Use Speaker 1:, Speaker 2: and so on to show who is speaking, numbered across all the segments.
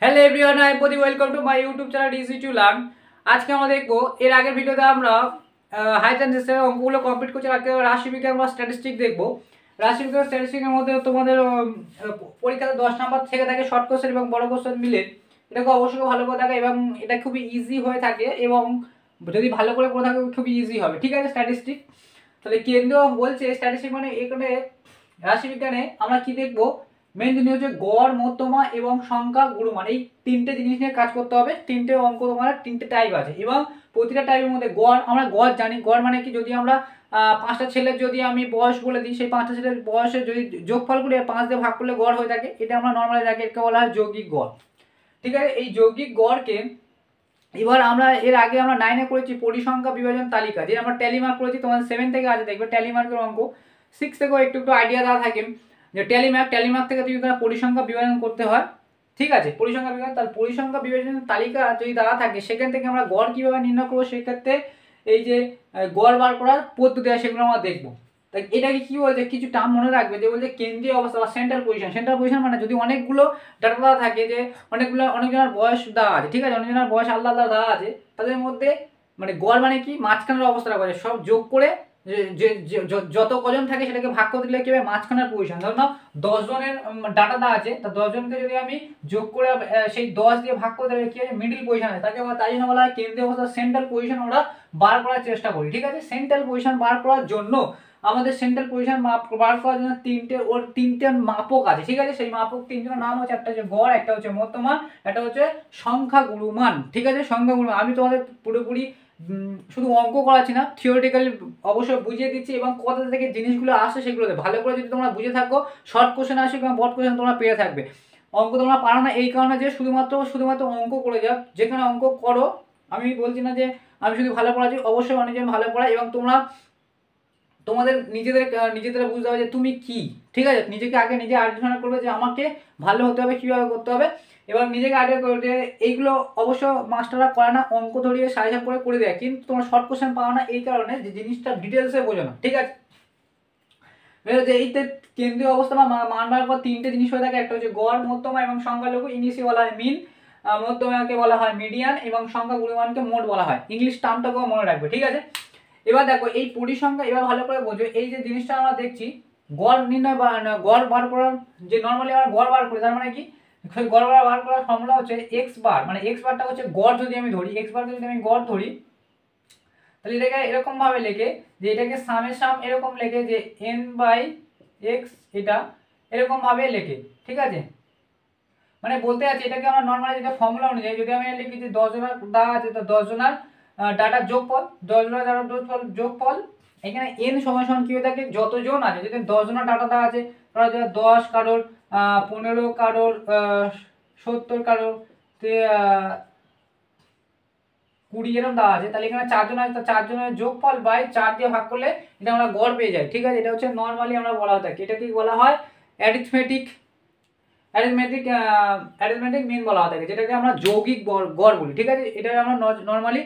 Speaker 1: Hello everyone, I Pradeep, welcome to my YouTube channel easy to learn. আজকে আমরা দেখবো, এর আগের ভিডিওতে আমরা হাই চান্সেসের অঙ্কগুলো কমপ্লিট করছি। আজকে রাশিবিজ্ঞান বা স্ট্যাটিস্টিক দেখবো। রাশিবিজ্ঞান স্ট্যাটিস্টিকের মধ্যে তোমাদের পরীক্ষাতে 10 নাম্বার থেকে থাকে শর্ট কোশ্চেন এবং বড় কোশ্চেন মিলে। এটাকে অবশ্যই ভালো করে থাকে এবং এটা খুবই ইজি হয়ে থাকে এবং যদি ভালো করে পড়ে থাকে খুবই ইজি হবে। ঠিক আছে, স্ট্যাটিস্টিক তাহলে কেন্দ্র বলছে স্ট্যাটিস্টিক মানে এখানে রাশিবিজ্ঞানে আমরা কি দেখবো, মেন জিনিস হচ্ছে গড়, মধ্যমা এবং সংখ্যা, গুণমান। এই তিনটে জিনিস নিয়ে কাজ করতে হবে। তিনটে অঙ্ক তোমার তিনটে টাইপ আছে এবং প্রতিটা টাইপের মধ্যে গড়, আমরা গড় জানি। গড় মানে কি, যদি আমরা 5টা ছেলের যদি আমি বয়স বলে দিই, সেই 5টা ছেলের বয়সের যদি যোগফল করি 5 দিয়ে ভাগ করলে গড় হয়ে থাকে। এটা আমরা নর্মালি দেখি, এটাকে বলা হয় যৌগিক গড়। ঠিক আছে, এই যৌগিক গড়কে এবার আমরা এর আগে আমরা 9-এ করেছি পরিসংখ্যা বিভাজন তালিকা, যে আমরা ট্যালিমার্ক করেছি। তোমাদের 7 থেকে আছে দেখবে ট্যালিমার্কের অঙ্ক। 6 থেকেও একটু একটু আইডিয়া দেওয়া থাকে যে ট্যালিমার্ক থেকে তুমি পরিসংখ্যা বিভাজন করতে হয়। ঠিক আছে, পরিসংখ্যা বিভাজন, তার পরিসংখ্যা বিভাজনের তালিকা যদি দেওয়া থাকে, সেখান থেকে আমরা গড় কিভাবে নির্ণয় করবো, সেক্ষেত্রে এই যে গড় বার করার পদ্ধতি আছে সেগুলো আমরা দেখবো। তাই এটাকে কি বলছে, কিছু টার্ম মনে রাখবে, যে বলছে কেন্দ্রীয় অবস্থা বা সেন্ট্রাল পজিশন। সেন্ট্রাল পজিশন মানে যদি অনেকগুলো ডাটা দেওয়া থাকে, যে অনেকজনের বয়স দেওয়া আছে, ঠিক আছে, অনেকজনের বয়স আলাদা আলাদা দেওয়া আছে, তাদের মধ্যে মানে গড় মানে কি, মাঝখানের অবস্থাটা করে সব যোগ করে যত কজন থাকে সেটাকে ভাগ করে দিলে কি হবে, মাঝখানের পজিশন। ধরো না 10 জনের ডাটা দেওয়া আছে, তা 10 জনকে যদি আমি যোগ করে সেই 10 দিয়ে ভাগ করে দিলে কি হয়, মিডিল পজিশন আছে, তাকে তাই জন্য বলা হয় কেন্দ্রীয় অবস্থা, সেন্ট্রাল পজিশন আমরা বার করার চেষ্টা করি। ঠিক আছে, সেন্ট্রাল পজিশন বার করার জন্য আমাদের সেন্ট্রাল পজিশন বার করার জন্য তিনটে মাপক আছে। ঠিক আছে, সেই মাপক তিনজনের নাম হচ্ছে, একটা হচ্ছে গড়, একটা হচ্ছে মধ্যমান, একটা হচ্ছে সংখ্যা গুণমান। ঠিক আছে, সংখ্যা গুণমান আমি তোমাদের পুরোপুরি শুধু অঙ্ক করাচ্ছি না, থিওরিটিক্যালি অবশ্যই বুঝিয়ে দিচ্ছি এবং কোথা থেকে জিনিসগুলো আসে সেগুলোতে ভালো করে যদি তোমরা বুঝে থাকো, শর্ট কোশ্চেন আসবে এবং বড় কোশ্চেন তোমরা পেয়ে থাকবে। অঙ্ক তোমরা পারো না এই কারণে যে শুধুমাত্র অঙ্ক করে যাও, যেখানে অঙ্ক করো। আমি বলছি না যে আমি শুধু ভালো পড়াচ্ছি, অবশ্যই অনেকজন ভালো পড়াই এবং তোমরা তোমাদের নিজেদের বুঝতে হবে যে তুমি কি। ঠিক আছে, নিজেকে আগে নিজে আইডেন্টিফাই করবে যে আমাকে ভালো হতে হবে, কীভাবে করতে হবে, এবার নিজেকে আইডেন্টিফাই করবে যে এইগুলো অবশ্য মাস্টাররা করে না, অঙ্ক ধরিয়ে সাজেশন করে দেয়, কিন্তু তোমরা শর্ট কোশ্চেন পাও না এই কারণে যে জিনিসটা ডিটেলসে বোঝো না। ঠিক আছে, যে এইতে কেন্দ্রীয় অবস্থা বা মান বার করার তিনটে জিনিস হয়ে থাকে, একটা হচ্ছে গড়, মধ্যমা এবং সংখ্যালঘু। ইংলিশে বলা হয় মিন, মধ্যমাকে বলা হয় মিডিয়ান এবং সংখ্যা গুণমানকে মোড বলা হয়। ইংলিশ টার্মটাকেও মনে রাখবে। ঠিক আছে, এবার দেখো এই পরিসংখ্যা, এবার ভালো করে বোঝো, এই যে জিনিসটা আমরা দেখছি গড় নির্ণয় বা গড় বার করার, যে নর্মালি আমরা গড় বার করি, তার মানে কি, গড় বার করার ফর্মুলা হচ্ছে এক্স বার, মানে এক্স বারটা হচ্ছে গড়। যদি আমি ধরি এক্স বারকে, যদি আমি গড় ধরি, তাহলে এটাকে এরকম ভাবে লেখে যে এটাকে সামেশাম এরকম লেখে যে এন বাই এক্স, এটা এরকম ভাবে লেখে। ঠিক আছে, মানে বলতে আছে এটাকে আমরা নর্মালি যেটা ফর্মুলা অনুযায়ী যদি আমি লিখি যে 10 জনের দেওয়া আছে, তো 10 জনের ডাটার যোগফল, 10 জনের ডাটার যোগফল, এখানে এন সমান সমান কি হয়ে থাকে, যতজন আছে, যদি 10 জনের ডাটা দেওয়া আছে, ধরো 10 কারোর 15 কারোর 70 কারোর 20 এরকম দেওয়া আছে, তাহলে এখানে 4 জন আছে, 4 জনের যোগফল বাই 4 দিয়ে ভাগ করলে এটা আমরা গড় পেয়ে যাই। ঠিক আছে, এটা হচ্ছে নর্মালি আমরা বলা হয়ে থাকে, এটাকে বলা হয় অ্যারিথমেটিক মিন বলা হয়ে থাকে, যেটাকে আমরা যৌগিক গড় বলি। ঠিক আছে, এটা আমরা নর্মালি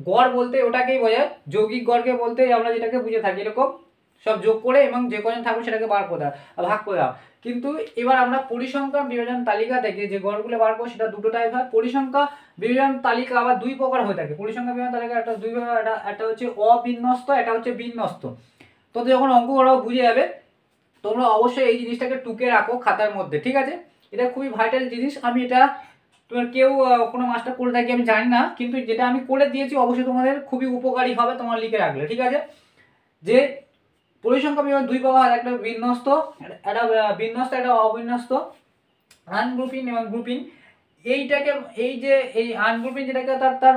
Speaker 1: গড় বলতে ওটাকেই বোঝায়, যৌগিক গড়কে বলতে আমরা যেটাকে বুঝে থাকি এরকম সব যোগ করে এবং যে কজন থাকবে সেটাকে বার করে দেওয়া, ভাগ করে দেওয়া। কিন্তু এবার আমরা পরিসংখ্যা বিভাজন তালিকা থেকে যে গড়গুলো বার করবো সেটা দুটো টাইপ হয়। পরিসংখ্যা বিভাজন তালিকা আবার দুই প্রকার হয়ে থাকে। পরিসংখ্যা বিভাজন তালিকা একটা দুই প্রকার, একটা হচ্ছে অবিন্যস্ত, এটা হচ্ছে বিন্যস্ত। তো যখন অঙ্ক করাও বুঝে যাবে, তোমরা অবশ্যই এই জিনিসটাকে টুকে রাখো খাতার মধ্যে। ঠিক আছে, এটা খুবই ভাইটাল জিনিস। আমি এটা তোমার কেউ কোনো মাস্টার করে থাকি আমি জানি না, কিন্তু যেটা আমি করে দিয়েছি অবশ্যই তোমাদের খুবই উপকারী হবে তোমার লিখে রাখলে। ঠিক আছে, যে পরিসংখ্যা বিভাজন দুই প্রকার, একটা বিন্যস্ত, একটা অবিন্যস্ত, আনগ্রুপিং এবং গ্রুপিং। এইটাকে এই আনগ্রুপিং যেটাকে তার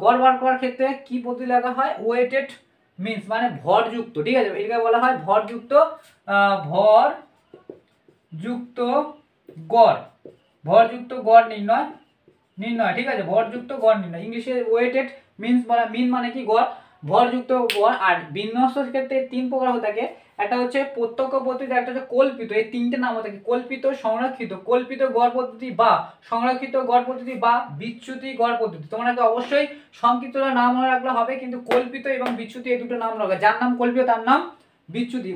Speaker 1: গড় বার করার ক্ষেত্রে কি পদ্ধতি লাগা হয়, ওয়েটেড মিন্স মানে ভরযুক্ত। ঠিক আছে, এটাকে বলা হয় ভরযুক্ত গড়, ভরযুক্ত গড় নির্ণয়। ঠিক আছে, ভরযুক্ত গড় নির্ণয়, ইংলিশে ওয়েটেড মিন মানে কি গড়, ভরযুক্ত গড়। আর বিন্যস্ত ক্ষেত্রে তিন প্রকার হয়ে থাকে, একটা হচ্ছে প্রত্যক্ষ পদ্ধতি, একটা হচ্ছে কল্পিত। এই তিনটে নাম হয়ে থাকে, কল্পিত, সংরক্ষিত, কল্পিত গড় পদ্ধতি বা সংরক্ষিত গড় পদ্ধতি বা বিচ্যুতি গড় পদ্ধতি। তোমাকে অবশ্যই সংক্ষিপ্ত নাম মনে রাখলে হবে, কিন্তু কল্পিত এবং বিচ্যুতি এই দুটো নাম রাখবে। যার নাম কল্পিত তার নাম বিচ্যুতি।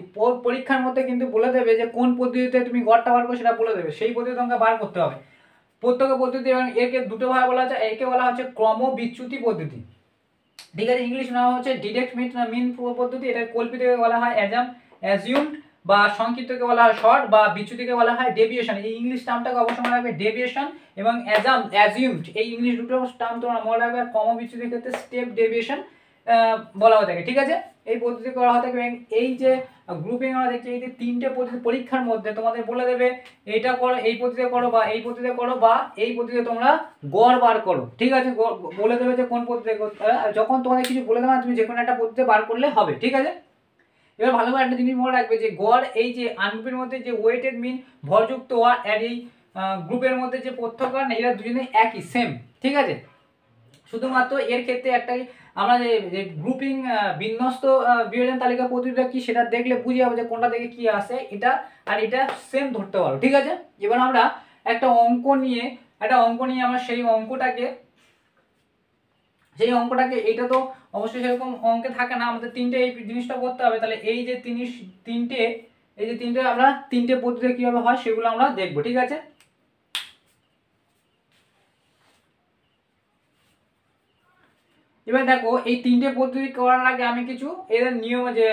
Speaker 1: পরীক্ষার মধ্যে কিন্তু বলে দেবে যে কোন পদ্ধতিতে তুমি গড়টা বার করো, সেটা বলে দেবে, সেই পদ্ধতি তোমাকে বার করতে হবে। প্রত্যক্ষ পদ্ধতি এবং একে দুটো ভাবে বলা হচ্ছে, একে বলা হচ্ছে ক্রমবিচ্যুতি পদ্ধতি, ঠিক আছে। ইংলিশ নাম হচ্ছে ডিরেক্ট মিন পদ্ধতি, এটা কল্পিতকে বলা হয় অ্যাজিউমড বা সংক্ষিপ্তকে বলা হয় শর্ট বা বিচ্যুতিকে বলা হয় ডেভিয়েশন। এই ইংলিশ টার্মটাকে অবশ্যই মনে রাখবে, ডেভিয়েশন এবং অ্যাজিউমড, এই ইংলিশ দুটো টার্ম তোমরা মনে রাখবে। ক্রমবিচ্যুতির ক্ষেত্রে স্টেপ ডেভিয়েশন বলা হয়ে থাকে, ঠিক আছে। এই পদ্ধতি করা হয়ে থাকে। এই যে গ্রুপিং আমরা দেখছি, এই যে তিনটে পদ্ধতি পরীক্ষার মধ্যে তোমাদের বলে দেবে এটা করো, এই পদ্ধতিতে করো, বা এই পদ্ধতিতে করো, বা এই পদ্ধতিতে তোমরা গড় বার করো, ঠিক আছে। বলে দেবে যে কোন পদ্ধতিতে করতে হবে। যখন তোমাদের কিছু বলে দেবে না, তুমি যে কোনো একটা পদ্ধতি বার করলে হবে, ঠিক আছে। এবার ভালো করে একটা জিনিস মনে রাখবে যে গড়, এই যে আনগ্রুপের মধ্যে যে ওয়েটেড মিন ভরযুক্ত আর এই গ্রুপের মধ্যে যে পার্থক্য না, এরা দুজনেই একই সেম, ঠিক আছে। শুধুমাত্র এর ক্ষেত্রে একটাই, আমরা যে গ্রুপিং বিন্যস্ত বিভাজন তালিকা পদ্ধতিটা কি সেটা দেখলে বুঝে যাবে যে কোনটা থেকে কি আসে, এটা আর এটা সেম ধরতে পারো, ঠিক আছে। এবার আমরা একটা অঙ্ক নিয়ে আমরা সেই অঙ্কটাকে এটা তো অবশ্যই সেরকম অঙ্কে থাকে না, আমাদের তিনটে এই জিনিসটা করতে হবে। তাহলে এই যে তিনটে আমরা তিনটে পদ্ধতি কিভাবে হয় সেগুলো আমরা দেখবো, ঠিক আছে। এবার দেখো, এই তিনটে পদ্ধতি করার আগে আমি কিছু এদের নিয়ম যে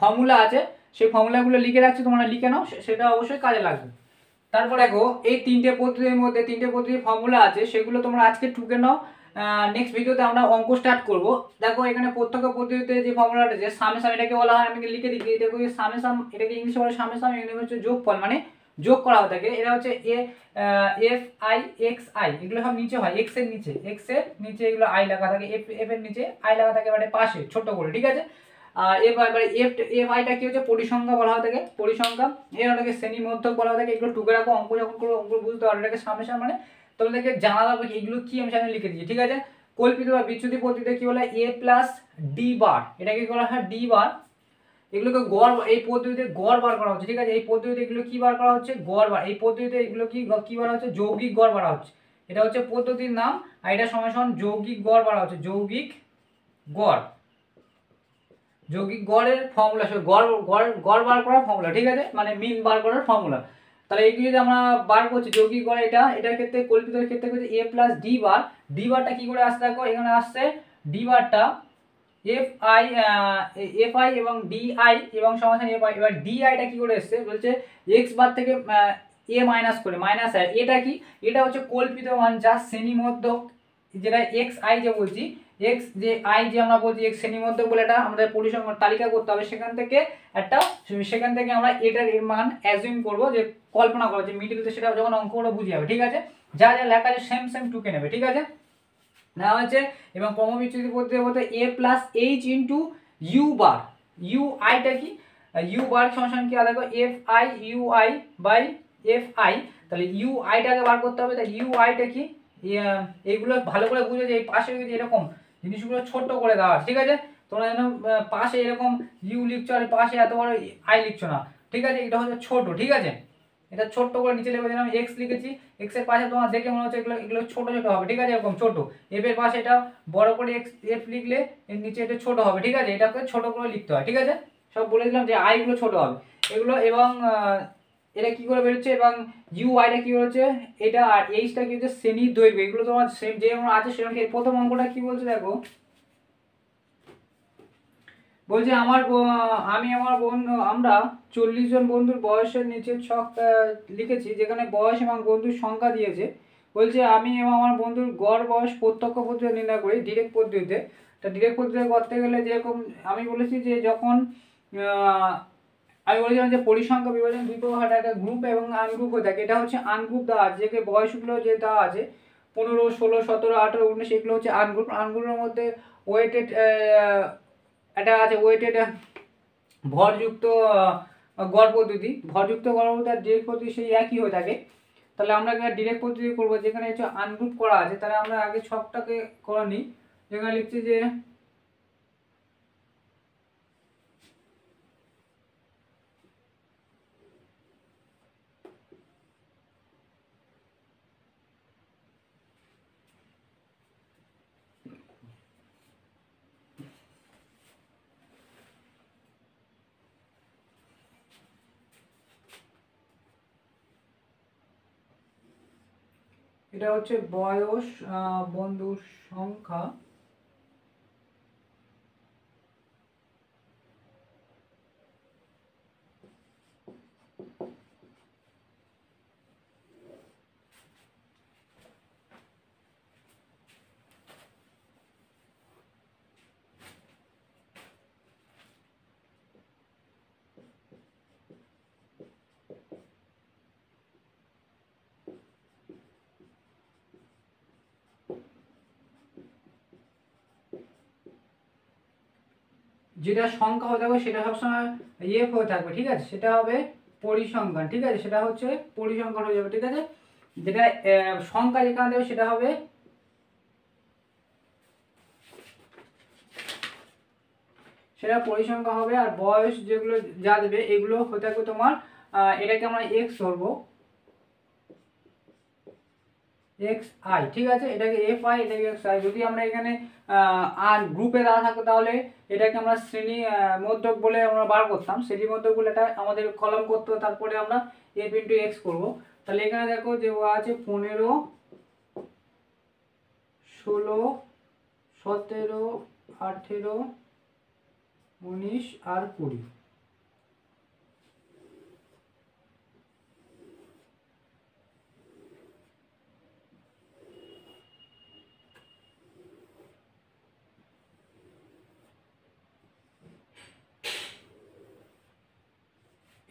Speaker 1: ফর্মুলা আছে সেই ফর্মুলাগুলো লিখে রাখছি, তোমরা লিখে নাও, সেটা অবশ্যই কাজে লাগবে। তারপর দেখো, এই তিনটে পদ্ধতির মধ্যে তিনটে পদ্ধতির ফর্মুলা আছে, সেগুলো তোমরা আজকে টুকে নাও। নেক্সট ভিডিওতে আমরা অঙ্ক স্টার্ট করব। দেখো এখানে প্রত্যক্ষ পদ্ধতিতে যে ফর্মুলাটা আছে সামেশন, এটাকে বলা হয়, আমি লিখে দিচ্ছি, এটাকে সামেশন, এটাকে ইংলিশে বলে সামেশন, এখানে হচ্ছে যোগফল, মানে যোগ করা হয়ে থাকে। এটা হচ্ছে এফ আই এক্স আই, এগুলো সব নিচে হয়, এক্স এর নিচে এগুলো আই লেখা থাকে, এফ এর নিচে আই লেখা থাকে, মানে পাশে ছোট করে, ঠিক আছে। আর এবারে এফ আইটা কি হচ্ছে, পরিসংখ্যা বলা হয়ে থাকে, পরিসংখ্যা। এটাকে শ্রেণী মধ্যক বলা হয়ে থাকে। এগুলো টুকে রাখো, অঙ্ক যখন করো অঙ্ক বুঝতে পারো। এটাকে সামেশন, মানে তোমাদেরকে জানা যাবে এগুলো কি, আমি সেখানে লিখে দিচ্ছি, ঠিক আছে। কল্পিত বা বিচ্যুতি পদ্ধতিতে কি বলে, এ প্লাস ডি বার, এটাকে বলা হয় ডি বার। এগুলোকে গড়, এই পদ্ধতিতে গড় বার করা হচ্ছে, ঠিক আছে। এই পদ্ধতিতে এগুলো কি বার করা হচ্ছে, গড় বার। এই পদ্ধতিতে এগুলো কি বার হচ্ছে, যৌগিক গড় বার হচ্ছে। এটা হচ্ছে পদ্ধতির নাম, আর এটা সমান যৌগিক গড় বার হচ্ছে, যৌগিক গড়ের ফর্মুলা, গড় বার করার ফর্মুলা, ঠিক আছে, মানে মিন বার করার ফর্মুলা। তাহলে এইগুলো যদি আমরা বার করছি যৌগিক গড়, এটার ক্ষেত্রে কল্পিতের ক্ষেত্রে হচ্ছে এ প্লাস ডি বারটা কি করে আসছে, দেখো এখানে আসছে ডি বারটা এফ আই এবং ডি আই এবং সমাধান এফ আই। এবার ডি আইটা কি করে এসছে, বলছে এক্স বার থেকে এ মাইনাস করে, মাইনাস আই। এটা কি, এটা হচ্ছে কল্পিত মান যা শ্রেণীমধ্যক, যেটা এক্স আই যে বলছি, এক্স যে আই যে আমরা বলছি এক্স শ্রেণীমধ্যক বলে, এটা আমাদের পরিসংখ্যান তালিকা করতে হবে। সেখান থেকে আমরা এটার এর মান অ্যাজিউম করব, যে কল্পনা করবো যে মিডিলতে, সেটা যখন অঙ্কগুলো বুঝে যাবে, ঠিক আছে। যা যা লেখা আছে সেম টুকে নেবে, ঠিক আছে। নেওয়া হয়েছে। এবং ক্রমবিচ্যুতি পদ্ধতি বলতে A plus H into U bar, U আইটা কি, ইউ বার সমান কি, দেখো F I U I by F I. তাহলে ইউ আইটাকে বার করতে হবে। তাহলে ইউ আইটা কি, এইগুলো ভালো করে বুঝো যে এই পাশে যদি এরকম জিনিসগুলো ছোট করে দেওয়া, ঠিক আছে। তোমরা যেন পাশে এরকম ইউ লিখছো আর পাশে এত বড় আই লিখছো না, ঠিক আছে। এটা হচ্ছে ছোট, ঠিক আছে। এটা ছোট্ট করে নিচে লিখে দিলাম, এক্স লিখেছি, এক্স এর পাশে তোমার দেখে মনে হচ্ছে এগুলো ছোট হবে, ঠিক আছে, এরকম ছোট। এফ এর পাশে এটা বড় করে এফ লিখলে এর নিচে এটা ছোট হবে, ঠিক আছে। এটাকে ছোট করে লিখতে হয়, ঠিক আছে। সব বলে দিলাম যে আই গুলো ছোট হবে এগুলো। এবং এটা কি করে বেরোচ্ছে, এবং ইউ আইটা কি বেরোচ্ছে এটা, আর এইচটা কি হচ্ছে শ্রেণীর দৈর্ঘ্য। এগুলো তোমার সেম যেমন আছে সেরকম। প্রথম অঙ্কটা কি বলছে দেখো, বলছে আমার বন্ধু, আমরা 40 জন বন্ধুর বয়সের নিচে ছক লিখেছি, যেখানে বয়স এবং বন্ধুর সংখ্যা দিয়েছে। বলছে আমি এবং আমার বন্ধুর গড় বয়স প্রত্যক্ষ পদ্ধতিতে নির্ণয় করি, ডিরেক্ট পদ্ধতিতে। তা ডিরেক্ট পদ্ধতিতে করতে গেলে যেরকম আমি বলেছি যে যখন আমি বলেছিলাম যে পরিসংখ্যা বিভাজন দুই প্রকার, একটা গ্রুপ এবং আনগ্রুপ হয়ে থাকে। এটা হচ্ছে আনগ্রুপ দেওয়া আছে, যে বয়সগুলো যে দেওয়া আছে 15, 16, 17, 18, 19, এগুলো হচ্ছে আনগ্রুপের মধ্যে ওয়েটেড এটা আছে, ওয়েটেড ভরযুক্ত গড় পদ্ধতি, আর ডিরেক্ট পদ্ধতি সেই একই হয়ে থাকে। তাহলে আমরা ডিরেক্ট পদ্ধতি করবো, যেখানে হচ্ছে আনগ্রুপ করা আছে। তাহলে আমরা আগে ছকটাকে করে নিই, যেখানে লিখছি যে এটা হচ্ছে বয়স বন্ধুর সংখ্যা যেটা সংখ্যা হয়ে থাকবে সেটা সবসময় এফ হয়ে থাকবে, ঠিক আছে, সেটা হবে পরিসংখ্যান, ঠিক আছে, সেটা হচ্ছে পরিসংখ্যান হয়ে যাবে, ঠিক আছে। যেটা সংখ্যা যেখানে দেবে সেটা হবে সেটা পরিসংখ্যা হবে। আর বয়স যেগুলো যা দেবে এগুলো হয়ে থাকবে তোমার এটাকে আমরা এক্স ধরবো, এক্স আই, ঠিক আছে, এটাকে এফ আই, এটাকে এক্স আই। যদি আমরা এখানে আর গ্রুপে দেওয়া থাকতো তাহলে এটাকে আমরা শ্রেণী মধ্যক বলে আমরা বার করতাম, শ্রেণী মধ্যক বলে এটা আমাদের কলম করতে, তারপরে আমরা এফ ইন্টু এক্স করবো। তাহলে এখানে দেখো যে আছে 15, 16, 17, 18, 19 আর 20।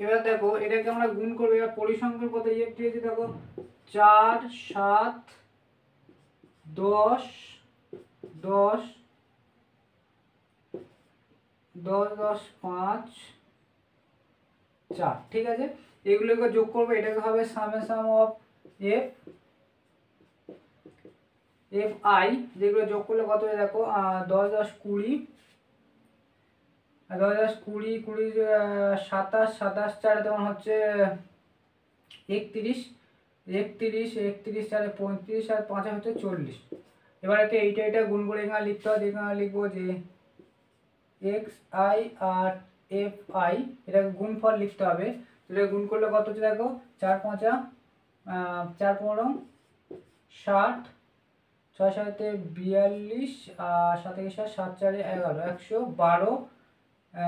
Speaker 1: এবার দেখো এটাকে আমরা গুণ করবো। এবার পরিসংখ্যার পথে ইয়ে দিয়েছি, দেখো 4, 7, 10, 10, 10, 10, 5, 4, ঠিক আছে। এগুলোকে যোগ করবো, এটাকে হবে summation of F F I, যেগুলো যোগ করলে কত হয়ে দেখো 10, 10, 20, 10, 10, 20, 20, 27, 27, 4 তোমার হচ্ছে 31, 31, 31, 4 35 আর 5 হচ্ছে 40। এবার এইটা গুণ করে এখানে লিখতে হবে, এখানে লিখবো যে এক্স আই আর এফ আই, এটাকে গুণফল লিখতে হবে। এটা গুণ করলে কত হচ্ছে দেখো 4 5 4 15 60, 6 7 42 আর 7 7 7 4 11 112,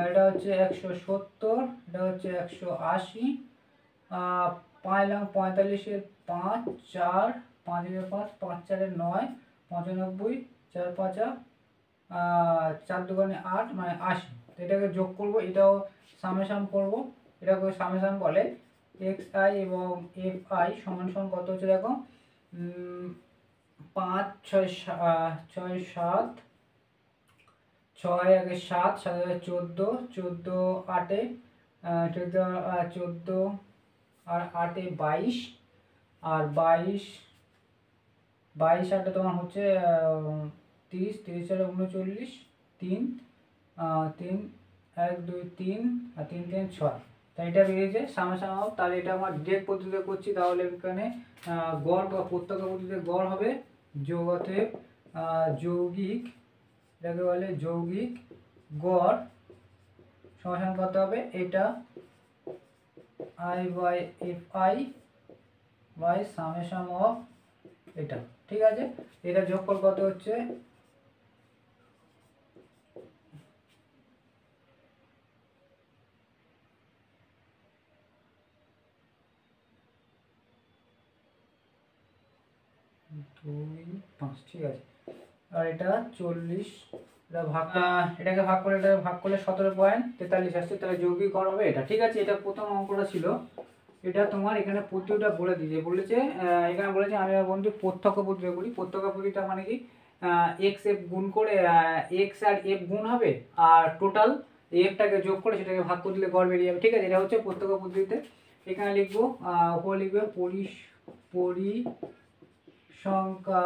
Speaker 1: এটা হচ্ছে 170, এটা হচ্ছে 180, 5 লাখ 45 5 4 5 5 5 4 9 95, 4 5 4 2 8 মানে 80। তো এটাকে যোগ করব, এটাও সামেশন করব, এটাকে সামেশন বলে। এক্স আই এবং এফ আই সমান সমান কত হচ্ছে দেখো 5 6 6 7, 6 আগে 7 7 14, 14 8 14 আর 8 22, আর 22 22 8 তোমার হচ্ছে 30, 30 আর 39, 3 3 1 2 3 আর 3 3 6। তাই এটা বেরিয়েছে সামনাসামনি। তাহলে এটা আমার ডিরেক্ট পদ্ধতিতে করছি, তাহলে এখানে গড় বা প্রত্যক্ষ পদ্ধতিতে গড় হবে যোগ, অতএব যৌগিক, এটাকে বলে যৌগিক গড় সমান কত হবে, এটা i by F i by summation of এটা, ঠিক আছে। এটা যোগফল কত হচ্ছে দুই 5, ঠিক আছে। আর এটা 40, এটা এটাকে ভাগ করে, এটা ভাগ করলে 17.43 আসছে, তাহলে যৌগিক গড় হবে এটা, ঠিক আছে। এটা প্রথম অঙ্কটা ছিল। এটা তোমার এখানে পদ্ধতিটা বলে দিয়েছে, বলেছে এখানে বলেছে আমি বন্ধু প্রত্যক্ষ পদ্ধতি করি। প্রত্যক্ষ পদ্ধতিটা মানে কি, এক্স এফ গুণ করে এক্স আর এফ গুণ হবে, আর টোটাল এফটাকে যোগ করে সেটাকে ভাগ করে দিলে গড় বেরিয়ে যাবে, ঠিক আছে। এটা হচ্ছে প্রত্যক্ষ পদ্ধতিতে। এখানে লিখবো উপরে লিখবে পরিসংখ্যা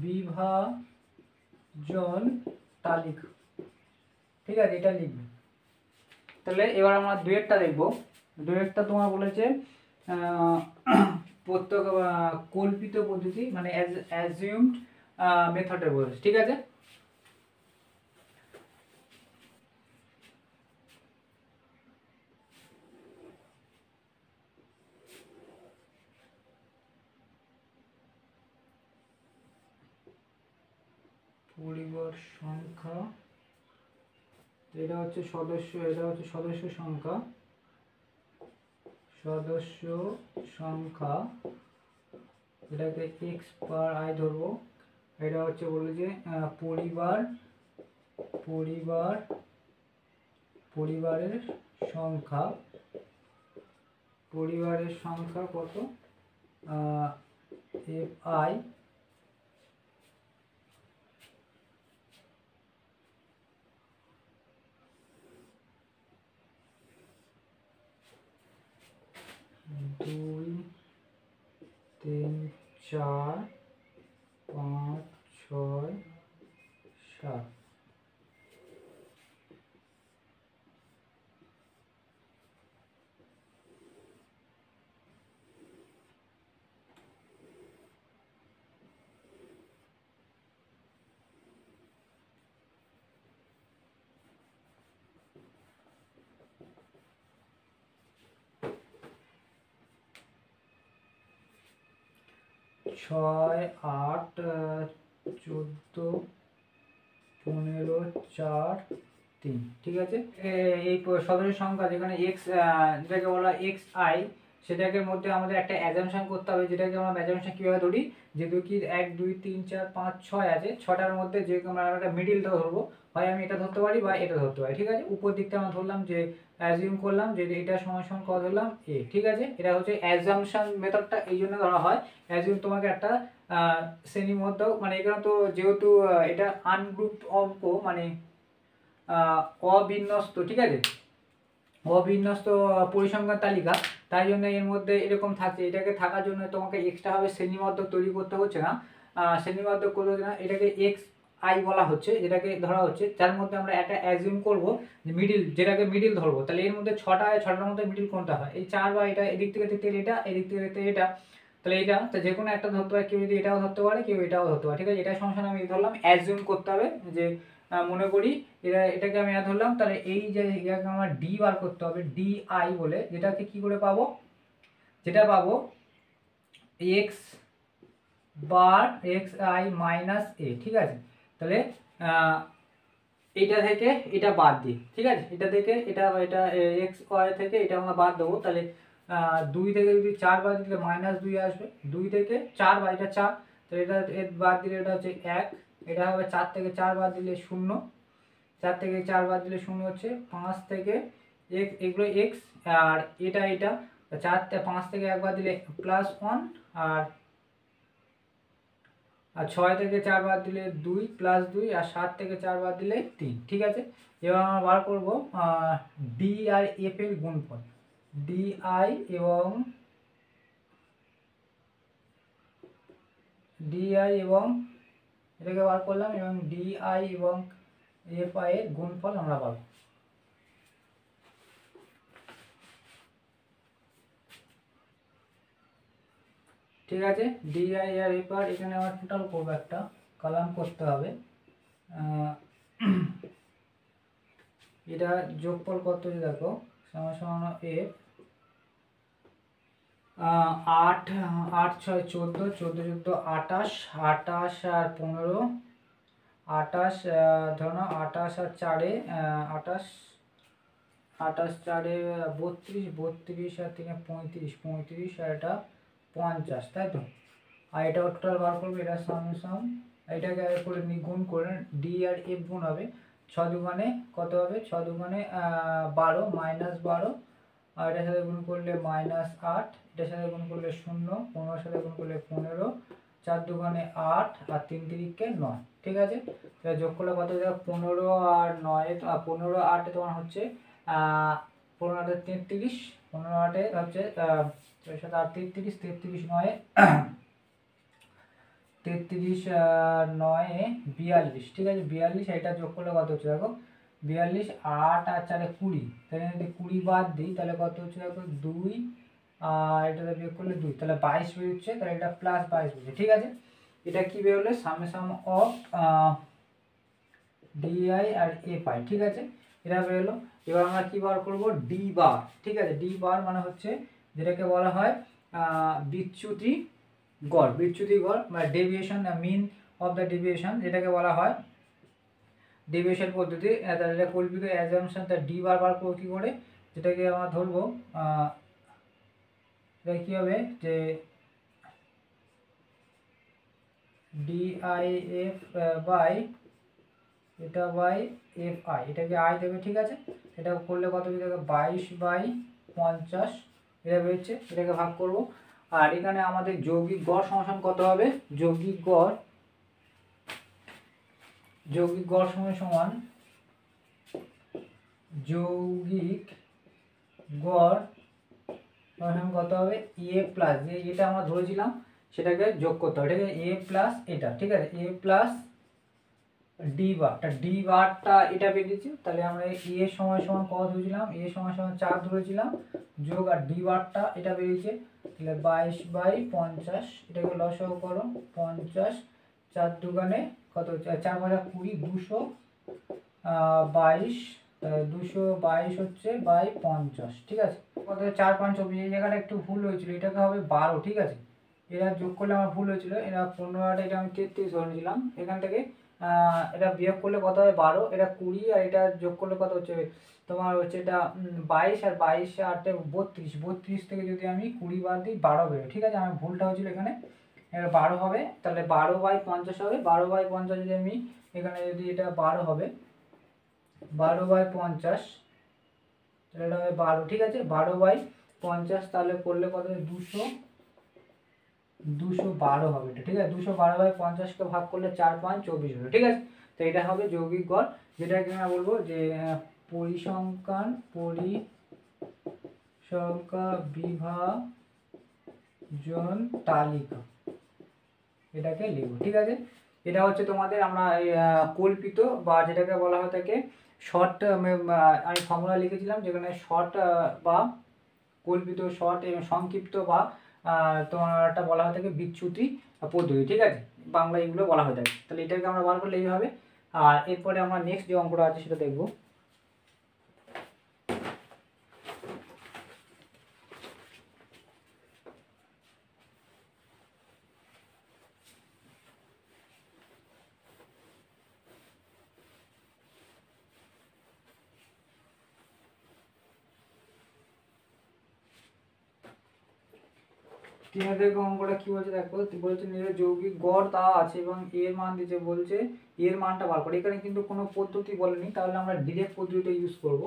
Speaker 1: বিভাজন তালিকা, ঠিক আছে, এটা লিখবে। তাহলে এবার আমরা দুয়েরটা দেখবো। দুয়েরটা তোমার বলেছে প্রত্যক্ষ কল্পিত পদ্ধতি, মানে অ্যাজিউমড মেথডে বলেছে, ঠিক আছে। পরিবার সংখ্যা, এটা হচ্ছে সদস্য, এটা হচ্ছে সদস্য সংখ্যা, সদস্য সংখ্যা, এটাকে এক্স পার আই ধরবো। এটা হচ্ছে বলে যে পরিবার, পরিবার, পরিবারের সংখ্যা, পরিবারের সংখ্যা কত, এফ আই, দুই, তিন, চার, পাঁচ, ছয়, সাত। 6, 8, 14, 15, 4, 3। ঠিক আছে, এই সদস্য সংখ্যা যেখানে এক্স, যেটাকে বলা এক্স আই, সেটাকে মধ্যে আমাদের একটা অ্যাজাম্পশন করতে হবে, যেটাকে আমরা অ্যাজাম্পশন কীভাবে ধরি, যেহেতু কি 1, 2, 3, 4, 5, 6 আছে, 6টার মধ্যে যে আমরা একটা মিডিলটা ধরবো, হয় আমি এটা ধরতে পারি বা এটা ধরতে পারি। ঠিক আছে, উপর দিকটা আমরা ধরলাম যে অ্যাজিউম করলাম যে এটা সমান সমান কত ধরলাম এ। ঠিক আছে, এটা হচ্ছে অ্যাজাম্পশন মেথডটা এই জন্য ধরা হয়। অ্যাজিউম তোমাকে একটা শ্রেণীর মধ্যেও, মানে এখানে তো যেহেতু এটা আনগ্রুপড অঙ্ক, মানে অবিন্যস্ত, ঠিক আছে, অবিন্যস্ত পরিসংখ্যান তালিকা, তাই জন্য এর মধ্যে এরকম থাকছে। এটাকে থাকার জন্য তোমাকে এক্সট্রাভাবে শ্রেণীবদ্ধক তৈরি করতে হচ্ছে না, শ্রেণীবদ্ধক করতে হচ্ছে না, এটাকে এক্স আই বলা হচ্ছে, যেটাকে ধরা হচ্ছে, যার মধ্যে আমরা একটা অ্যাজিউম করব যে মিডিল, যেটাকে মিডিল ধরবো। তাহলে এর মধ্যে 6টার মধ্যে মিডিল কোনটা হয়, এই 4 বা এটা, এদিক থেকে দেখতে এটা, এদিক থেকে দেখতে এটা, তাহলে এটা তো যে কোনো একটা ধরতে পারে, কেউ যদি এটাও ধরতে পারে, কেউ এটাও ধরতে পারে। ঠিক আছে, এটা সমস্যা আমি ধরলাম, অ্যাজিউম করতে হবে যে মনে করি এটাকে আমি ধরলাম, তাহলে এই যে এটাকে আমার ডি বার করতে হবে, ডি আই বলে, যেটাকে কি করে পাবো, যেটা পাবো X bar X I minus A. ঠিক আছে, তাহলে এটা থেকে এটা বাদ দিই। ঠিক আছে, এটা থেকে এটা, এটা এক্স ওয়াই থেকে এটা আমরা বাদ দেবো, তাহলে 2 থেকে যদি 4 বাদ দিলে -2 আসবে, 2 থেকে 4 বা এটা 4, তো এটা বাদ দিলে এটা হচ্ছে 1, এটা হবে 4 থেকে 4 বাদ দিলে 0, 4 থেকে 4 বাদ দিলে 0 হচ্ছে, 5 থেকে এগুলো এক্স, আর এটা 5 থেকে 1 বাদ দিলে +1, আর 6 থেকে 4 বাদ দিলে 2 +2, আর 7 থেকে 4 বাদ দিলে 3। ঠিক আছে, এবার আমরা বার করব ডি আর এফ এর গুণফল, ডি আই এবং এটাকে বার করলাম, এবং ডি আই এবং এফ আই এর গুণফল আমরা পাবো। ঠিক আছে, ডি আই আর এফ আর, এখানে আমার টোটাল করবো, একটা কলাম করতে হবে, এটা যোগফল কত হচ্ছে দেখো, সমান সমান এফ 8, 8, 6, 14, 14, 14, 28, 28 আর 15, 28, ধরো 28 আর 4-এ 28, 28, 4-এ 32, 32 আর 3-এ 35, 35 আর এটা 50, তাই তো। আর এটা টোটাল বার করবে, এটা সাম, এটাকে করে গুণ করে ডি আর এফ গুণ হবে, 6 দুগুণে কত হবে, 6 দুগুণে 12, -12, আর এটার সাথে গুণ করলে -8, এটার সাথে গুণ করলে 0, 15 সাথে গুণ করলে 15, 4 দুগুণে 8, আর 3 তিরিকে 9। ঠিক আছে, তাহলে যোগ করলে কত হয়ে যাবে, 15 আর 9, 15 8 তোমার হচ্ছে 15 8 33, 15 8 হচ্ছে 33, 33 9, 33 9 42। ঠিক আছে, 42, এটা যোগ করলে কত হচ্ছে দেখো, 42, 8 আর 4-এ 20, তাহলে যদি 20 বাদ দিই তাহলে কত হচ্ছে দেখো 2, আর এটাতে বিয়োগ করলে 2, তাহলে 22 বেরোচ্ছে, তাহলে এটা +22 বেরোচ্ছে। ঠিক আছে, এটা কি বেরোলে, সামেশন অফ ডিআই আর এফ আই। ঠিক আছে, এটা বেরোলো। এবার আমরা কি বার করবো, ডি বার। ঠিক আছে, ডি বার মানে হচ্ছে যেটাকে বলা হয় বিচ্যুতি গড়, বিচ্যুতি গড়, মানে deviation mean of the deviation, যেটাকে বলা হয় ডেভিয়েশন পদ্ধতি। তাহলে কল্পিত অ্যাজাম্পশন তার ডি বার করবো কী করে, যেটাকে আমরা ধরবো এটা কী হবে যে ডিআইএফ বাই এটা বাই এফ আই, এটাকে আই দেবে, ঠিক আছে। এটা করলে কত বেরোবে 22/50 এটা বেরোচ্ছে, এটাকে ভাগ করব। আর এখানে আমাদের যৌগিক গড় সমান কত হবে, যৌগিক গড় সমান সমান যৌগিক গড় সমান কত হবে এ প্লাস, যে এটা আমরা ধরেছিলাম সেটাকে যোগ করতে হবে, ঠিক আছে, এ প্লাস এটা, ঠিক আছে, এ প্লাস ডি বারটা, ডি বারটা এটা বেরিয়েছে। তাহলে আমরা এ সমান সমান কত ধরেছিলাম, এ সমান সমান 4 ধরেছিলাম, যোগ আর ডি বারটা এটা বেরিয়েছে। তাহলে 22/50, এটাকে লসাগু করো 50, 4 দুগুণে কত, 4 5 20, 222, 222 হচ্ছে বাই 50, ঠিক আছে। কত 4 5 24, এই জায়গাটা একটু ভুল হয়েছিল, এটাকে হবে 12, ঠিক আছে। এরা যোগ করলে আমার ভুল হয়েছিল, এরা 15, এটা আমি 33 ধরেছিলাম, এখান থেকে এটা বিয়োগ করলে কত হয় 12, এটা 20, আর এটা যোগ করলে কত হচ্ছে তোমার হচ্ছে এটা 22, আর 22 আর 32, 32 থেকে যদি আমি 20 বাদ দিই 12 বেরোয়, ঠিক আছে। আমার ভুলটা হয়েছিল এখানে, এটা 12 হবে, তাহলে 12/50 হবে। 12/50 যদি আমি এখানে যদি এটা 12 হবে, 12/50 তাহলে এটা হবে 12, ঠিক আছে। 12/50 তাহলে করলে কত 212 হবে এটা, ঠিক আছে। 212/50কে ভাগ করলে 4 5 24 হবে, ঠিক আছে। তো এটা হবে যৌগিক গড়, যেটাকে আমরা বলবো যে পরিসংখ্যান বিভাজন তালিকা, এটাকে লিখবো, ঠিক আছে। এটা হচ্ছে তোমাদের আমরা কল্পিত বা যেটাকে বলা হয় থাকে শর্ট, আমি ফর্মুলা লিখেছিলাম যেখানে শর্ট বা কল্পিত, শর্ট এবং সংক্ষিপ্ত বা তোমার একটা বলা হয়ে থাকে বিচ্যুতি পদ্ধতি, ঠিক আছে, বাংলা এগুলো বলা হয়ে থাকে। তাহলে এটাকে আমরা বার করলে এইভাবে। আর এরপরে আমরা নেক্সট যে অঙ্কটা আছে সেটা দেখবো। তিনের থেকে অঙ্কটা কি বলছে দেখো, বলছে নিজের যৌগিক গড় তা আছে এবং এর মান দিতে বলছে, এর মানটা বার করে। এখানে কিন্তু কোনো পদ্ধতি বলেনি, তাহলে আমরা ডিরেক্ট পদ্ধতিটা ইউজ করব।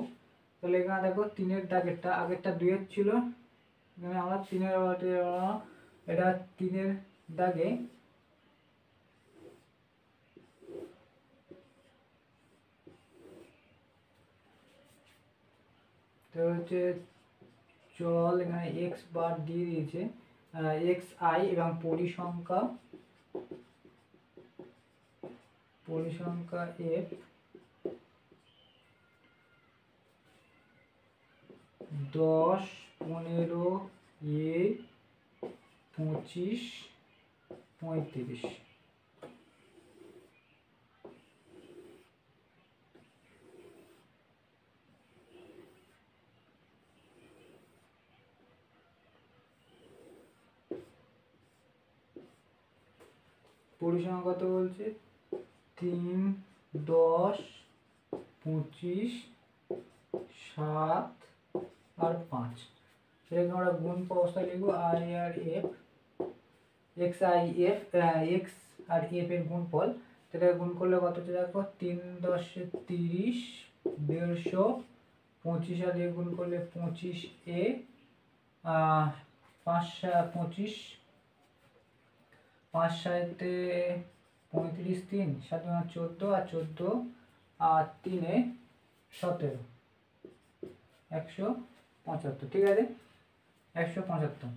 Speaker 1: তাহলে এখানে দেখো 3-এর দাগেরটা, আগেরটা 2-এর ছিল, এখানে আমরা 3-এর এটা 3-এর দাগে তো হচ্ছে চল, এখানে এক্স বার দিয়ে দিয়েছে, এক্স আই এবং পরিসংখ্যা এফ 10 15 এ 25 35। পরিসংখ্যা কত বলছে 3 10 25 7 আর 5, এটাকে আমরা গুণ অবস্থায় লিখবো আই আর f, x i f, x আর এফ এর গুণফল। সেটাকে গুণ করলে কত হচ্ছে দেখো 3 10 30, 150, 25 আর দিয়ে গুণ করলে 25 এ, 5 25, 5 7 35, 3 7 14, আর 14 আর 3 17, 175, ঠিক আছে, 175।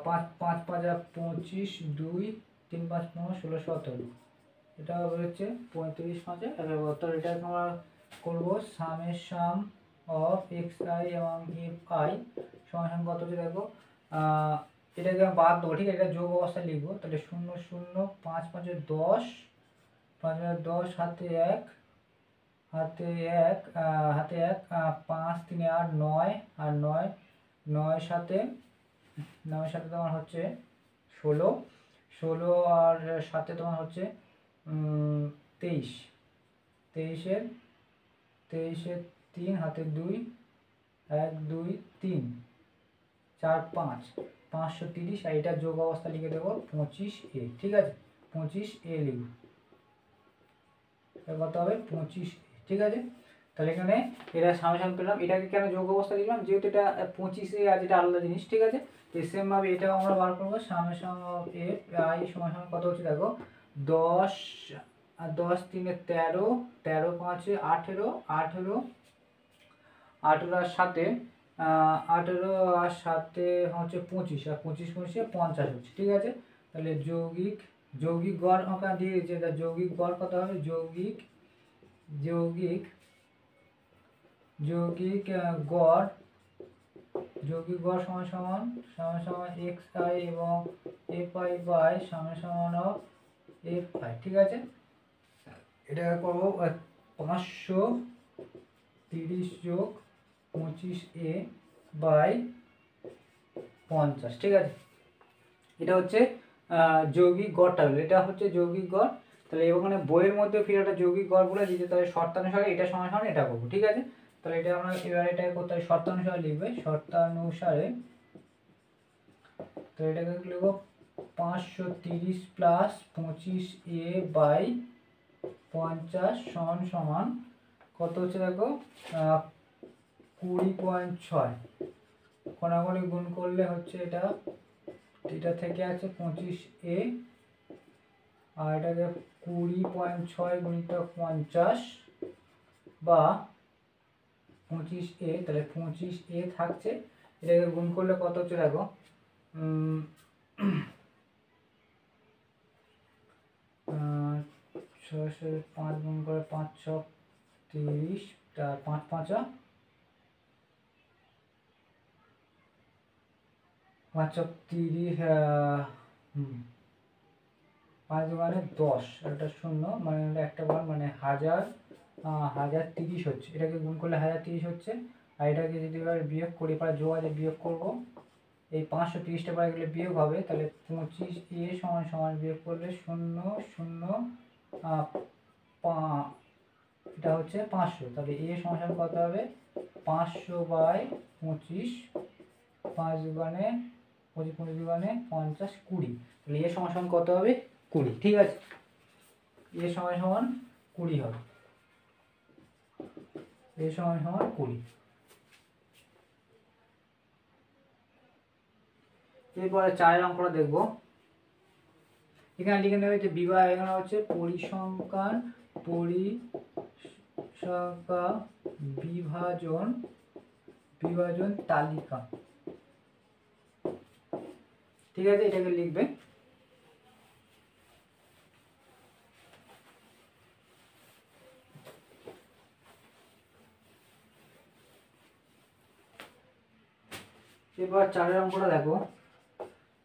Speaker 1: 5 5 5 25, 2 3 5 15 16 17, এটা হচ্ছে 35 5 71। এটা আমরা করবো সামেশন অফ এক্স আই এবং এফ আই সমান কত হচ্ছে দেখো, এটাকে আমি বাদ দেবো, ঠিক আছে, এটা যোগ অবস্থায় লিখবো। তাহলে 0 0 5 5 10, 5 10 হাতে 1 হাতে 1 হাতে 1, 5 3 8 9 আর 9 9 সাথে তোমার হচ্ছে 16, 16 আর 7 তোমার হচ্ছে 23, 23-এর 3 হাতে 2, 1 2 3 4 5, 530, আর এটা যোগ অবস্থা লিখে দেবো 25A। ঠিক আছে, 25A লিখব, কত হবে 25A। ঠিক আছে, তাহলে এখানে এটা সামনে সামনে পেলাম। এটাকে কেন যোগ অবস্থা লিখলাম, যেহেতু এটা 25A আর যেটা আলাদা জিনিস। ঠিক আছে, তো সেমভাবে এটাও আমরা বার করবো। সামনে সামনে এফ আই সমান সমান কত হচ্ছে দেখো, 10 আর 10 3 13, 13 5 18, 18 18 আর 7 18 আর 7 হচ্ছে 25, আর 25 25 50 হচ্ছে। ঠিক আছে, তাহলে যৌগিক যৌগিক গড় ওখানে দিয়ে দিচ্ছে, তাহলে যৌগিক গড় কত হবে, যৌগিক যৌগিক যৌগিক গড় যৌগিক গড় সমান সমান সমান সমান এক্স আই এবং এফ আই বাই সমান সমান এফ আই। ঠিক আছে, এটা করবো 530 যোগ 25A বাই 50। ঠিক আছে, এটা হচ্ছে যৌগিক গড়টা হলো, এটা হচ্ছে যৌগিক গড়। তাহলে এখানে বইয়ের মধ্যে ফিরে একটা যৌগিক গড় বলে দিতে, তাহলে শর্তানুসারে এটা সমান সমান এটা করবো। ঠিক আছে, তাহলে এটা আমরা এবার এটাকে করতে হবে শর্তানুসারে লিখবে, শর্তানুসারে। তো এটাকে লিখবো 530 প্লাস 25A বাই 50 সমান সমান কত হচ্ছে দেখো 20.6। কোনাগুনি গুণ করলে হচ্ছে এটা এটা থেকে আছে 25A, আর এটাকে 20.6 গুণিত 50 বা 25A, তাহলে 25A থাকছে। এটাকে গুণ করলে কত হচ্ছে দেখো 5 গুণ করে 5 6 30, 5 5 5 30, 5 মানে 10, একটা শূন্য মানে একটা বার মানে 1030 হচ্ছে। এটাকে গুণ করলে 1030 হচ্ছে, আর এটাকে যদি এবার বিয়োগ করি, পরে যোগ আছে বিয়োগ করবো, এই 530টা পরে গেলে বিয়োগ হবে, তাহলে 25A সমান সমান বিয়োগ করলে 0 0 এটা হচ্ছে 500, তাহলে A সমান সমান কত হবে 500 বাই 25, 5 দুগুণে 25 25 দুগুণে 50 20, তাহলে A সমান সমান কত হবে 20। ঠিক আছে, A সমান সমান 20 হবে, A সমান সমান 20। এরপরে 4 অঙ্কটা দেখবো। এখানে লিখে নেবে যে বিভাগ, এখানে হচ্ছে পরিসংখ্যান বিভাজন বিভাজন তালিকা। ঠিক আছে, এটাকে লিখবে। এবার 4 অঙ্কটা দেখো।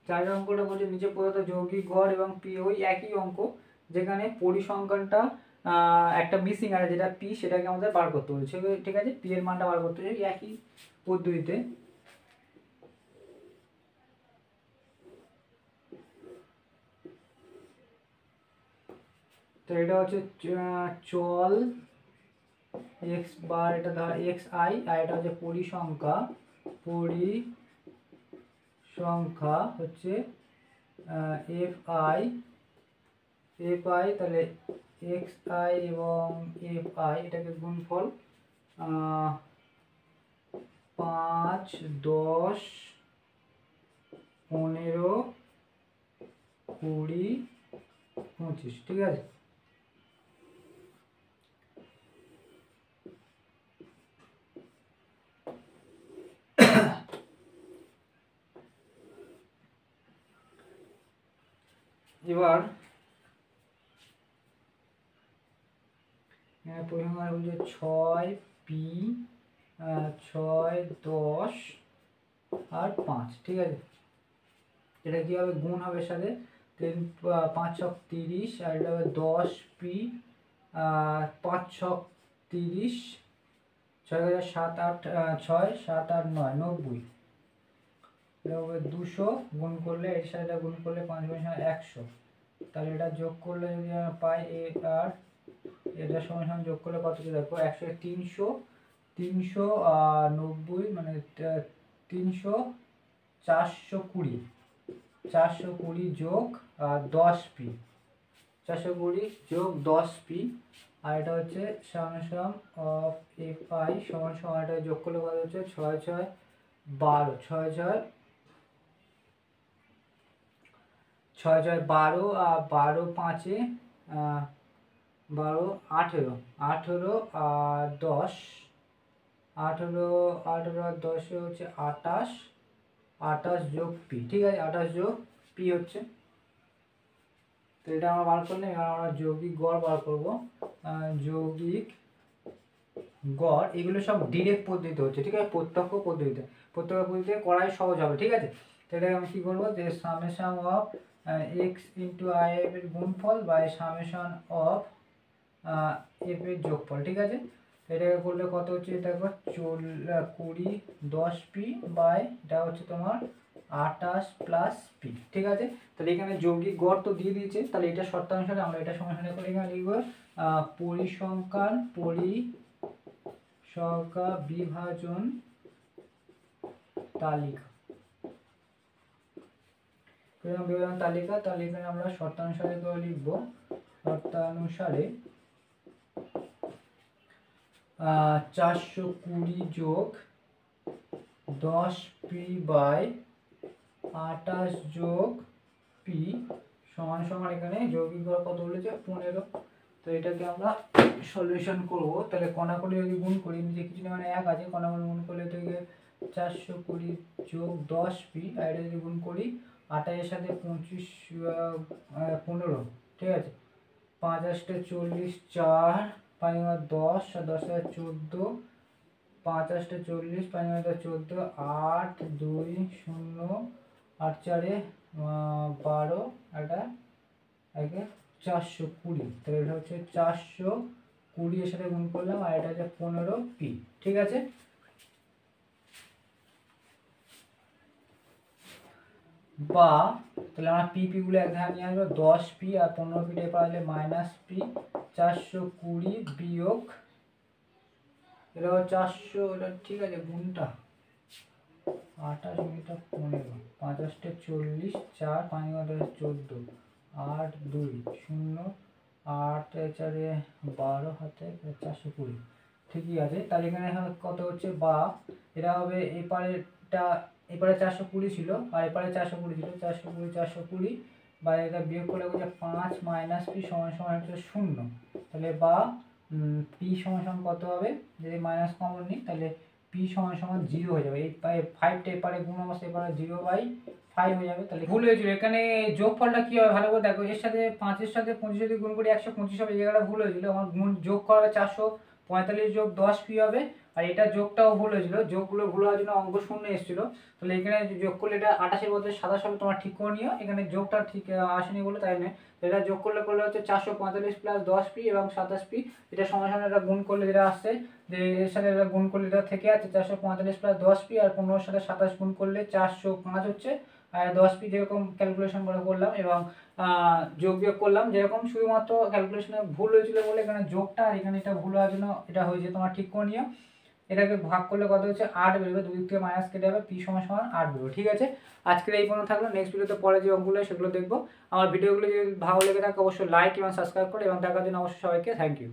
Speaker 1: 4 অঙ্কটা বলছে নিচে প্রদত্ত যৌগিক গড় এবং পি, ওই একই অঙ্ক, যেখানে পরিসংখ্যানটা একটা মিসিং আছে, যেটা পি, সেটাকে আমাদের বার করতে বলছে। ঠিক আছে, পি এর মানটা বার করতে হবে একই পদ্ধতিতে। তো এটা হচ্ছে চল এক্স বার, এটা ধর এক্স আই, আর এটা হচ্ছে পরিসংখ্যা হচ্ছে এফ আই, তাহলে এক্স আই এবং এফ আই, এটাকে গুণফল 5 10 15 20 25। ঠিক আছে, এবার পরিসংখ্যান বলছে 6 পি 6 10 আর 5। ঠিক আছে, এটা কি হবে গুণ হবে সাথে 5 6 30, আর এটা হবে 10 পি 5 6 30, 6 7 8 6 7 8 9 90। এটা হবে 200 গুণ করলে এর সাথে গুণ করলে 5 5 100, তাহলে এটা যোগ করলে যদি আমরা পাই এ আর এটা সমান সমান যোগ করলে কত কি দেখো 100 390 মানে 300 420 যোগ 10p, 420 যোগ 10p, আর এটা হচ্ছে সামসাম অফ এফ আই সমান সমান এটা যোগ করলে কত হচ্ছে 6 6 12 6 6 6 6 12 আর 12 5 12 18 18 আর 10 18 18 আর 10 হচ্ছে 28 28 যোগ পি, ঠিক আছে 28 যোগ পি হচ্ছে। তো এটা আমরা বার করলে এবার আমরা যৌগিক গড় বার করবো। যৌগিক গড় এগুলো সব ডিরেক্ট পদ্ধতিতে হচ্ছে, ঠিক আছে, প্রত্যক্ষ পদ্ধতিতে করাই সহজ হবে, ঠিক আছে। তো এটা আমি কী করবো যে summation of x into I F এর গুণফল বাই সামেশন অফ এফ এর যোগফল, ঠিক আছে। এটাকে করলে কত হচ্ছে দেখো 20 10p বাই এটা হচ্ছে তোমার 28 প্লাস পি, ঠিক আছে। তাহলে এখানে যৌগিক গড় তো দিয়ে দিয়েছে, তাহলে এটা শর্তানুসারে আমরা এটা সমাধান করে এখানে লিখবো পরিসংখ্যা বিভাজন তালিকা, তাহলে এখানে আমরা শর্তানুসারে করে লিখবো শর্তানুসারে 420 যোগ 10p বাই 28 যোগ পি সমান সমান এখানে যৌগিক গড় কত বলেছে 15। তো এটাকে আমরা সলিউশন করব। তাহলে কণাকলি যদি গুণ করি যে কিছু না মানে 1 আছে, কণাকলি গুণ করলে তো 420 যোগ 10p আর এটা যদি গুণ করি 28 এর সাথে 25 15, ঠিক আছে, 5 8 40 4 5 10 আর 10 14 5 8 40 5 14 8 2 0 8 4 12 এটা 420, তাহলে এটা হচ্ছে 420 এর সাথে গুণ করলাম আর এটা হচ্ছে 15p, ঠিক আছে। বা তাহলে আমরা পি গুলো এক ধারে নিয়ে আসবো 10p আর 15p টা পারলে -p 420 বিয়োগ এটা 400, এটা ঠিক আছে গুণটা 28 মিটার 15 5 8 40 4 5 14 8 2 0 8 4 12 হাতে 420, ঠিকই আছে। তাহলে এখানে কত হচ্ছে বা এটা হবে এপারে 420 ছিল আর এপারে 420 ছিল, 420 বা এটা বিয়োগ করলে হচ্ছে 5 - p সমান সমান হচ্ছে 0, তাহলে বা পি সমান সমান কত হবে যদি মাইনাস কমন নিই তাহলে পি সমান সমান 0 হয়ে যাবে। এই 5টা এপারে গুণ অবস্থা এপারে 0/5 হয়ে যাবে। তাহলে ভুল হয়েছিল এখানে যোগফলটা কি হবে ভালো করে দেখো, এর সাথে 5 এর সাথে 25 যদি গুণ করি 125 হবে, এই জায়গাটা ভুল হয়েছিল। আমার গুণ যোগ করা হবে 445 যোগ 10p হবে, আর এটা যোগটাও ভুল হয়েছিল, যোগগুলো ভুল হওয়ার জন্য অঙ্ক শূন্য এসেছিল। তাহলে এখানে যোগ করলে এটা 28 এর বদলে 27 হবে, তোমার ঠিক করে নিও। এখানে যোগটা ঠিক আসেনি বলে তাই নয়, এটা যোগ করলে হচ্ছে 445 প্লাস 10p এবং 27p, এটা সমান সমান এটা গুণ করলে যেটা আসছে যে এর সাথে এটা গুণ করলে এটা থেকে আছে 445 প্লাস 10p আর 15 সাথে 27 গুণ করলে 405 হচ্ছে, আর 10p যেরকম ক্যালকুলেশন করে করলাম এবং যোগ বিয়োগ করলাম যেরকম, শুধুমাত্র ক্যালকুলেশনে ভুল হয়েছিল বলে এখানে যোগটা আর এখানে এটা ভুল হওয়ার জন্য এটা হয়েছে, তোমার ঠিক করে নিও। এটাকে ভাগ করলে কত হচ্ছে 8 বেরোবে, দুই দিক থেকে মাইনাস কেটে যাবে, পি সমান সমান 8 বেরোবে, ঠিক আছে। আজকের এই পর্যন্ত থাকলো, নেক্সট ভিডিওতে পরে যে অঙ্কগুলো সেগুলো দেখবো। আমার ভিডিওগুলো যদি ভালো লেগে থাকে অবশ্যই লাইক এবং সাবস্ক্রাইব করে এবং দেখার জন্য অবশ্যই সবাইকে থ্যাংক ইউ।